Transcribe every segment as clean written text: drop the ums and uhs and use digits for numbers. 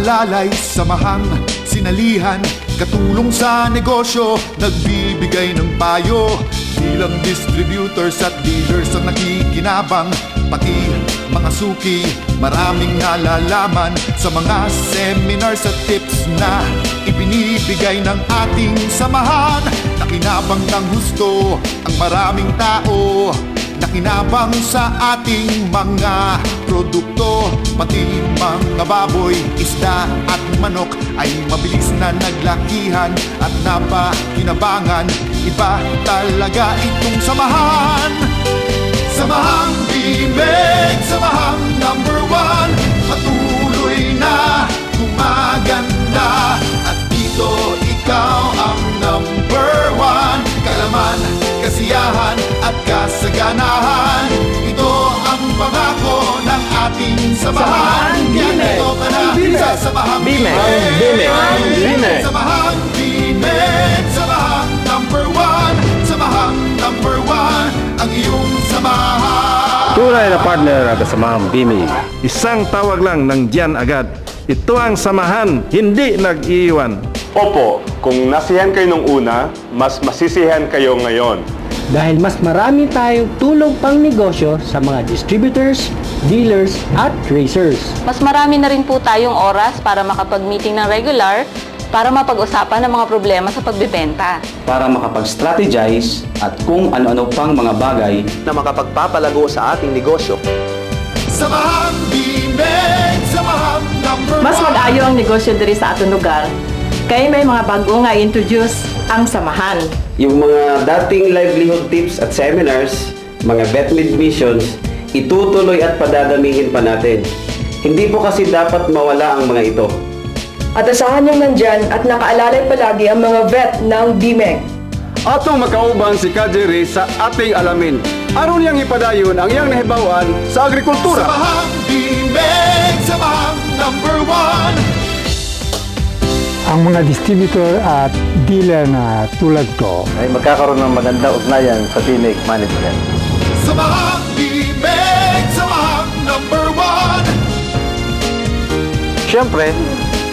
alalay, samahang sinalihan, katulong sa negosyo, nagbibigay ng payo. Bilang distributors at dealers ang nakikinabang, pati mga suki, maraming nalalaman sa mga seminars at tips na ibinibigay ng ating samahan. Nakinabang ng husto ang maraming tao, nakinabang sa ating mga produkto. Pati mga baboy, isda at manok ay mabilis na naglakihan at napakinabangan. Iba talaga itong samahan. Samahang Bimeg, samahang number one, patuloy na gumaganda. At dito ikaw ang number one, kalaman, kasiyahan at kasaganahan. Ito ang pangako ng ating samahan. Kaya dito ka na sa Samahang Bimeg. Samahang Bimeg, samahang number one, samahang number one, ang iyong samahan. Tunay na partner at Samahang Bimeg. Isang tawag lang ng diyan agad. Ito ang samahan, hindi nag-iiwan. Opo, kung nasiyahan kayo nung una, mas masisiyahan kayo ngayon. Dahil mas marami tayong tulong pang negosyo sa mga distributors, dealers, at racers. Mas marami na rin po tayong oras para makapag-meeting ng regular, para mapag-usapan ng mga problema sa pagbebenta. Para makapag-strategize at kung ano-ano pang mga bagay na makapagpapalago sa ating negosyo. Samahang Bimeg, samahang number one. Mas mag-ayo ang negosyo diri sa atong lugar. Kaya may mga bago nga introduce ang samahan. Yung mga dating livelihood tips at seminars, mga vetmed missions, itutuloy at padadamihin pa natin. Hindi po kasi dapat mawala ang mga ito. At asahan niyong nandyan at nakaalalay palagi ang mga vet ng Bimeg. Atong makauban si Kajeri sa ating alamin. Aron niyang ipadayon ang iyang nahibawan sa agrikultura. Samahang Bimeg, samahang number one. Ang mga distributor at dealer na tulad ko ay magkakaroon ng magandang ugnayan sa Bimeg Management. Samahang Bimeg, samahang number one. Siyempre,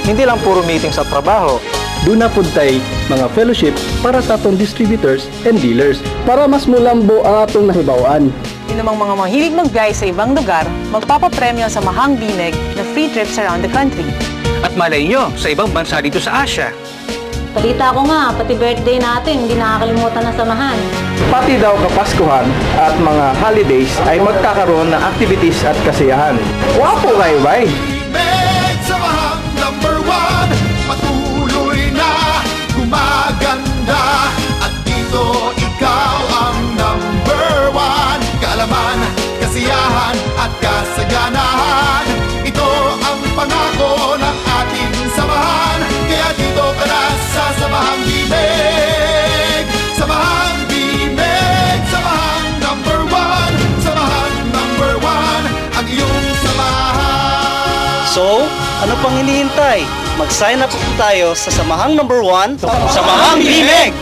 hindi lang puro meeting sa trabaho. Doon na puntay mga fellowship para sa atong distributors and dealers para mas mulambo ang atong nahibawan. Yung namang mga mahilig mag-guide sa ibang lugar, magpapapremyo sa Samahang Bimeg na free trips around the country. At malay nyo, sa ibang bansa dito sa Asia. Balita ko nga, pati birthday natin, hindi nakakalimutan ng samahan. Pati daw Kapaskuhan at mga holidays ay magkakaroon ng activities at kasiyahan. Wapo kayo, bay! Bimeg, samahang number one, patuloy na gumaganda. At dito ikaw ang number one, kaalaman, kasiyahan at kasaganahan. Ito ang pangako ng ating samahan. Kaya dito ka na sa Samahang Bimeg. Samahang Bimeg, samahang number one, samahang number one, ang iyong samahan. So, ano pang hinihintay? Mag-sign up po tayo sa Samahang number one, Samahang Bimeg!